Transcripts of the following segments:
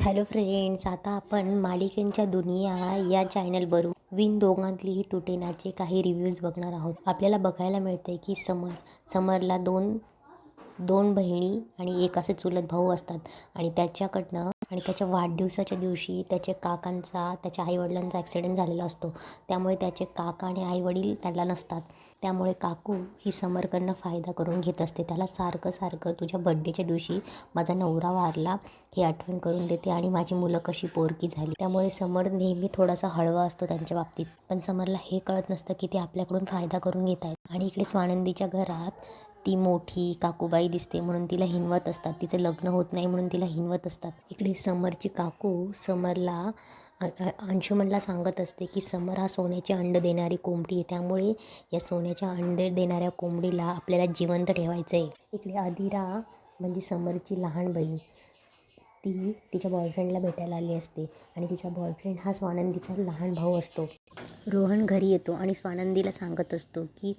Hello friends, आता आपण मालिकेंच्या दुनिया या चॅनलवरून दोघांतलीही तुटेनाचे काही रिव्ह्यूज बघणार आहोत. आपल्याला बघायला मिळते की समरला दोन बहिणी आणि एक असे चुलत भाऊ असतात आणि त्याच्या वाढदिवसाच्या दिवशी त्याच्या आईवडिलांचा ॲक्सिडेंट झालेला असतो. त्यामुळे त्याचे काका आणि आईवडील त्याला नसतात. त्यामुळे काकू ही समरकडनं फायदा करून घेत असते. त्याला सारखं तुझ्या बड्डेच्या दिवशी माझा नवरा वारला हे आठवण करून देते आणि माझी मुलं कशी पोरकी झाली. त्यामुळे समर नेहमी थोडासा हळवा असतो त्यांच्या बाबतीत. पण समरला हे कळत नसतं की ते आपल्याकडून फायदा करून घेत आहेत. आणि इकडे स्वानंदीच्या घरात ती मोठी काकूबाई दिसते म्हणून तिला हिणवत असतात. तिचं लग्न होत नाही म्हणून तिला हिणवत असतात. इकडे समरची काकू समरला अंशुमनला सांगत असते की समर हा सोन्याचे अंड देणारी कोंबडी आहे. त्यामुळे या सोन्याच्या अंडे देणाऱ्या कोंबडीला आपल्याला जिवंत ठेवायचं आहे. इकडे अधीरा म्हणजे समरची लहान बहीण ती तिच्या बॉयफ्रेंडला भेटायला आली असते आणि तिचा बॉयफ्रेंड हा स्वानंदीचा लहान भाऊ असतो. रोहन घरी येतो आणि स्वानंदीला सांगत असतो की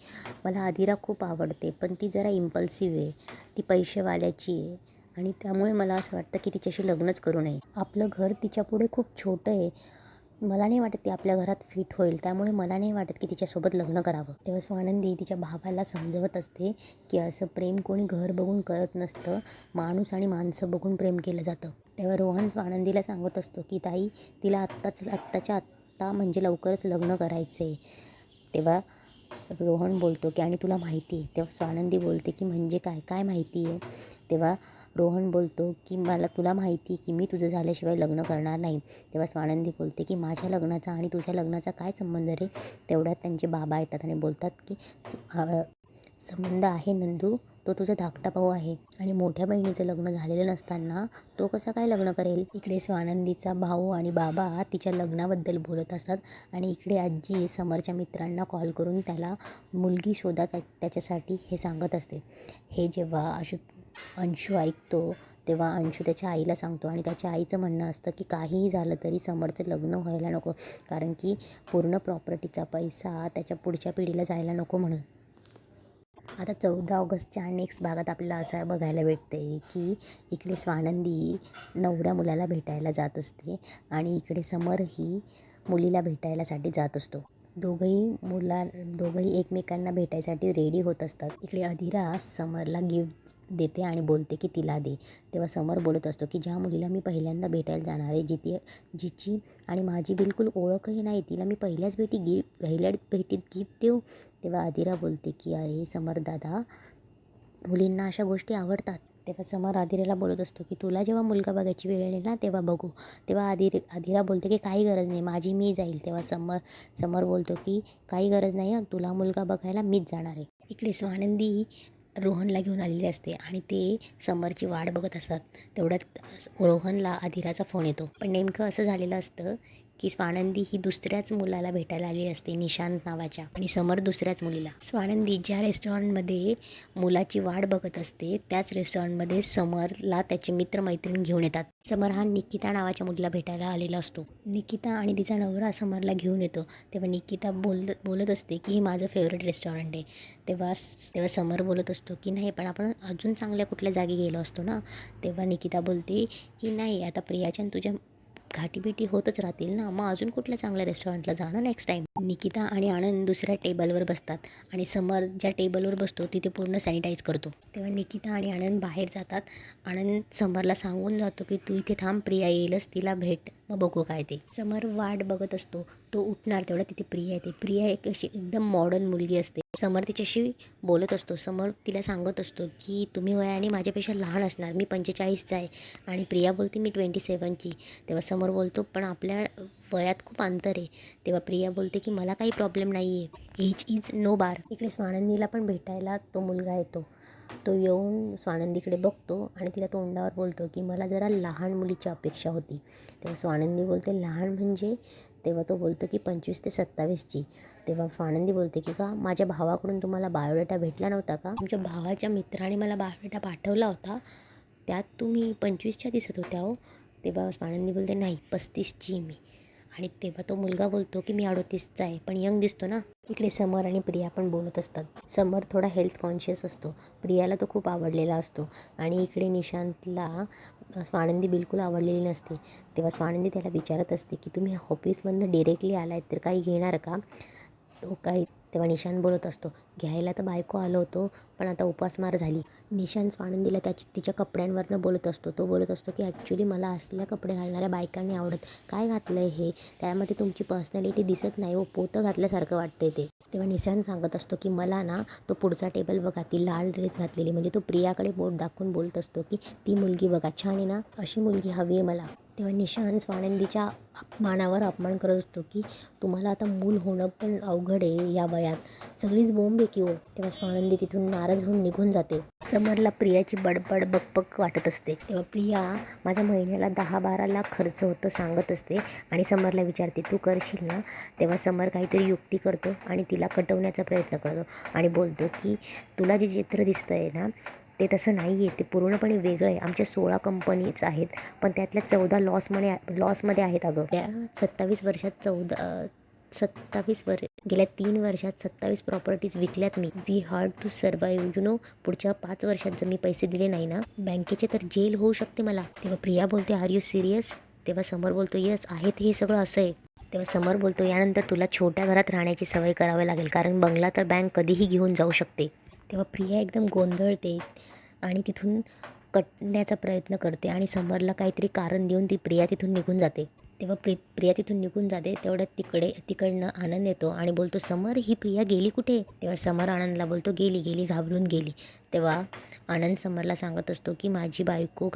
मला अधीरा खूप आवडते, पण ती जरा इम्पल्सिव्ह आहे, ती पैसेवाल्याची आहे आणि त्यामुळे मला असं वाटतं की तिच्याशी लग्नच करू नये. आपलं घर तिच्यापुढे खूप छोटं आहे, मला नाही वाटत ती आपल्या घरात फिट होईल, त्यामुळे मला नाही वाटत की तिच्यासोबत लग्न करावं. तेव्हा स्वानंदी तिच्या भावाला समजवत असते की असं प्रेम कोणी घर बघून कळत नसतं, माणूस आणि माणसं बघून प्रेम केलं जातं. तेव्हा रोहन स्वानंदीला सांगत असतो की ताई, तिला आत्ताच्या आत्ता म्हणजे लवकरच लग्न करायचं आहे. तेव्हा रोहन बोलतो की आणि तुला माहिती आहे. तेव्हा स्वानंदी बोलते की म्हणजे काय माहिती आहे. तेव्हा रोहन बोलतो की तुला माहिती की मी तुझं झाल्याशिवाय लग्न करणार नाही. तेव्हा स्वानंदी बोलते की माझ्या लग्नाचा आणि तुझ्या लग्नाचा काय संबंध रे. तेवढ्यात त्यांचे बाबा येतात आणि बोलतात की संबंध आहे नंदू, तो तुझा धाकटा भाऊ आहे आणि मोठ्या बहिणीचं लग्न झालेलं नसताना तो कसा काय लग्न करेल. इकडे स्वानंदीचा भाऊ आणि बाबा तिच्या लग्नाबद्दल बोलत असतात आणि इकडे आजी समरच्या मित्रांना कॉल करून त्याला मुलगी शोधा त्याच्यासाठी हे सांगत असते. हे जेव्हा अंशू ऐकतो तेव्हा अंशू त्याच्या आईला सांगतो आणि त्याच्या आईचं म्हणणं असतं की काहीही झालं तरी समरचं लग्न व्हायला नको, कारण की पूर्ण प्रॉपर्टीचा पैसा त्याच्या पुढच्या पिढीला जायला नको म्हणून. आता 14 ऑगस्टच्या नेक्स्ट भागात आपल्याला असं बघायला भेटते की इकडे स्वानंदी नवऱ्या मुलाला भेटायला जात असते आणि इकडे समर ही मुलीला भेटायलासाठी जात असतो. दोघंही एकमेकांना भेटायसाठी रेडी होत असतात. इकडे अधीरा समरला गिफ्ट देते आणि बोलते की तिला दे. तेव्हा समर बोलत असतो की ज्या मुलीला मी पहिल्यांदा भेटायला जाणार आहे, जिची आणि माझी बिलकुल ओळखही नाही, तिला मी पहिल्या भेटीत गिफ्ट देऊ. तेव्हा अधीरा बोलते की अरे समर दादा, मुलींना अशा गोष्टी आवडतात. तेव्हा समर अधीराला बोलत असतो की तुला जेव्हा मुलगा बघायची वेळ येईल ना तेव्हा बघू. तेव्हा अधीरा बोलते की काही गरज नाही, माझी मी जाईल. तेव्हा समर बोलतो की काही गरज नाही, तुला मुलगा बघायला मीच जाणार आहे. इकडे स्वानंदी रोहनला घेऊन आलेली असते आणि ते समरची वाट बघत असतात. तेवढ्यात रोहनला अधीराचा फोन येतो. पण नेमकं असं झालेलं असतं की स्वानंदी ही दुसऱ्याच मुलाला भेटायला आली असते, निशांत नावाच्या, आणि समर दुसऱ्याच मुलीला. स्वानंदी ज्या रेस्टॉरंटमध्ये मुलाची वाट बघत असते त्याच रेस्टॉरंटमध्ये समरला त्याचे मित्रमैत्रीण घेऊन येतात. समर हा निकिता नावाच्या मुलीला भेटायला आलेला असतो. निकिता आणि तिचा नवरा समरला घेऊन येतो. तेव्हा निकिता बोलत असते की हे माझं फेवरेट रेस्टॉरंट आहे. तेव्हा समर बोलत असतो की नाही, पण आपण अजून चांगल्या कुठल्या जागी गेलो असतो ना. तेव्हा निकिता बोलते की नाही, आता प्रियाच्या तुझ्या घाटीबिटी होतच राहतील ना, मग अजून कुठल्या चांगल्या रेस्टॉरंटला जा ना नेक्स्ट टाईम. निकिता आणि आनंद दुसऱ्या टेबलवर बसतात आणि समर ज्या टेबलवर बसतो तिथे पूर्ण सॅनिटाईज करतो. तेव्हा निकिता आणि आनंद बाहेर जातात. आनंद समरला सांगून जातो की तू इथे थांब, प्रिया येईलच, तिला भेट, मग बघू काय ते. समर वाट बघत असतो, तो उठणार तेवढा तिथे प्रिया येते. प्रिया एक अशी एकदम मॉडर्न मुलगी असते. समर तिच्याशी बोलत असतो. समर तिला सांगत असतो की तुम्ही वयाने माझ्यापेक्षा लहान असणार, मी 45चा आहे, आणि प्रिया बोलते मी 27ची. तेव्हा समर बोलतो पण आपल्या वयात खूप अंतर आहे. तेव्हा प्रिया बोलते की मला काही प्रॉब्लेम नाही आहे, एज इज नो बार. इकडे स्वानंदीला पण भेटायला तो मुलगा येतो. तो येऊन स्वानंदीकडे बघतो आणि तिला तोंडावर बोलतो की मला जरा लहान मुलीची अपेक्षा होती. तेव्हा स्वानंदी बोलते लहान म्हणजे. तेव्हा तो बोलतो की 25 ते 27ची. तेव्हा स्वानंदी बोलते की का माझ्या भावाकडून तुम्हाला बायोडेटा भेटला नव्हता का, तुमच्या भावाच्या मित्राने मला बायोडेटा पाठवला होता, त्यात तुम्ही 25च्या दिसत होत्या हो. तेव्हा स्वानंदी बोलते नाही, 35ची मी. आणि तेव्हा तो मुलगा बोलतो की मी 38चा आहे पण यंग दिसतो ना. इकडे समर आणि प्रिया पण बोलत असतात. समर थोडा हेल्थ कॉन्शियस असतो, प्रियाला तो खूप आवडलेला असतो आणि इकडे निशांतला स्वानंदी बिलकुल आवडलेली नसते. तेव्हा स्वानंदी त्याला विचारत असते की तुम्ही ऑफिसमधनं डिरेक्टली आलात तर काही घेणार का. तो काही तेव्हा निशांत बोलत असतो घ्यायला तर बायको आलो होतो पण आता उपासमार झाली. निशांत स्वानंदीला तिच्या कपड्यांवरनं बोलत असतो. तो बोलत असतो की ॲक्च्युली मला असल्या कपडे घालणाऱ्या बायकांनी आवडत. काय घातलं आहे हे, त्यामध्ये तुमची पर्सनॅलिटी दिसत नाही व पोतं घातल्यासारखं वाटते ते. तेव्हा निशांत सांगत असतो की मला ना तो पुढचा टेबल बघा, ती लाल ड्रेस घातलेली, म्हणजे तो प्रियाकडे बोट दाखवून बोलत असतो की ती मुलगी बघा छान आहे ना, अशी मुलगी हवी आहे मला. तेव्हा निशांत स्वानंदीच्या अपमानावर अपमान करत असतो की तुम्हाला आता मूल होणं पण अवघड आहे या वयात, सगळीच बोंब आहे की हो. तेव्हा स्वानंदी तिथून नाराज होऊन निघून जाते. समरला प्रियाची बडबड बकबक वाटत असते. तेव्हा प्रिया माझ्या महिन्याला 10-12 लाख खर्च होतं सांगत असते आणि समरला विचारते तू करशील ना. तेव्हा समर काहीतरी युक्ती करतो आणि तिला कटवण्याचा प्रयत्न करतो आणि बोलतो की तुला जे चित्र दिसतं आहे ना ते तसं नाही आहे, ते पूर्णपणे वेगळं आहे. आमच्या 16 कंपनीज आहेत पण त्यातल्या 14 लॉसमध्ये आहेत अगं. त्या 27 वर्षात 27 प्रॉपर्टीज विकल्यात मी. We hard to survive you know. पुढच्या 5 वर्षात जर मी पैसे दिले नाही ना बँकेचे तर जेल होऊ शकते मला. तेव्हा प्रिया बोलते आर यू सिरियस. तेव्हा समर बोलतो येस आहे, ते हे सगळं असं आहे. तेव्हा समर बोलतो यानंतर तुला छोट्या घरात राहण्याची सवय करावी लागेल कारण बंगला तर बँक कधीही घेऊन जाऊ शकते. तेव्हा प्रिया एकदम गोंधळते आणि तिथून कटण्याचा प्रयत्न करते आणि समरला काहीतरी कारण देऊन ती प्रिया तिथून निघून जाते. तेव्हा प्रिया तिथून निघून जाते तेवढ्यात तिकडनं आनंद येतो आणि बोलतो समर ही प्रिया गेली कुठे. तेव्हा समर आनंदला बोलतो गेली घाबरून गेली. तेव्हा आनंद समरला सांगत असतो की माझी बायको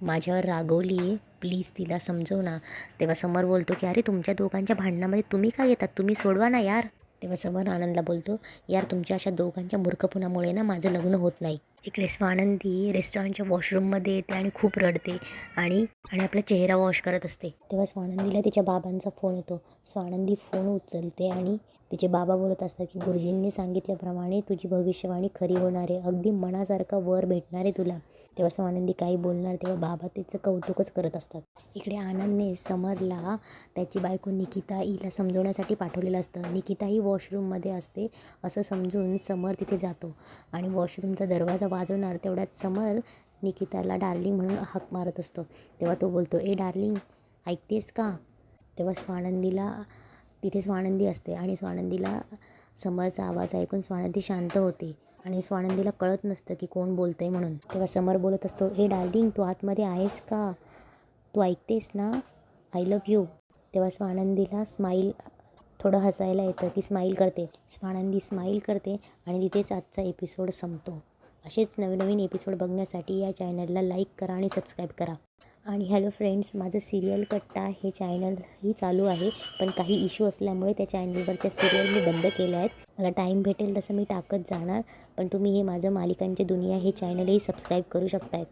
माझ्यावर रागवली आहे, प्लीज तिला समजव ना. तेव्हा समर बोलतो की अरे तुमच्या दोघांच्या भांडणामध्ये तुम्ही काय येतात, तुम्ही सोडवा ना यार. तेव्हा समर आनंदला बोलतो यार तुमच्या अशा दोघांच्या मूर्खपणामुळे ना माझं लग्न होत नाही. इकडे स्वानंदी रेस्टॉरंटच्या वॉशरूममध्ये येते आणि खूप रडते आणि आपला चेहरा वॉश करत असते. तेव्हा स्वानंदीला तिच्या बाबांचा फोन येतो. स्वानंदी फोन उचलते आणि तिचे बाबा बोलत असतात की गुरुजींनी सांगितल्याप्रमाणे तुझी भविष्यवाणी खरी होणार आहे, अगदी मनासारखा वर भेटणार आहे तुला. तेव्हा स्वानंदी काही बोलणार तेव्हा बाबा तिचं कौतुकच करत असतात. इकडे आनंदने समरला त्याची बायको निकिता हिला समजवण्यासाठी पाठवलेलं असतं. निकिता ही वॉशरूममध्ये असते असं समजून समर तिथे जातो आणि वॉशरूमचा दरवाजा वाजवणार तेवढ्यात समर निकिताला डार्लिंग म्हणून हाक मारत असतो. तेव्हा तो बोलतो ए डार्लिंग ऐकतेस का. तेव्हा तिथे स्वानंदी असते आणि स्वानंदीला समरचा आवाज ऐकून स्वानंदी शांत होते आणि स्वानंदीला कळत नसतं की कोण बोलतंय म्हणून. तेव्हा समर बोलत असतो ए डार्लिंग तू आतमध्ये आहेस का, तू ऐकतेस ना, आय लव्ह यू. तेव्हा स्वानंदीला थोडं हसायला येतं, ती स्माईल करते. स्वानंदी स्माईल करते आणि तिथेच आजचा एपिसोड संपतो. असेच नवीन एपिसोड बघण्यासाठी या चॅनलला लाईक करा आणि सबस्क्राईब करा. आणि हॅलो फ्रेंड्स, माझं सिरियल कट्टा हे चॅनलही चालू आहे पण काही इश्यू असल्यामुळे त्या चॅनलवरच्या सिरियल मी बंद केल्या आहेत. मला टाईम भेटेल तसं मी टाकत जाणार पण तुम्ही हे माझं मालिकांची दुनिया हे चॅनलही सबस्क्राईब करू शकतायत.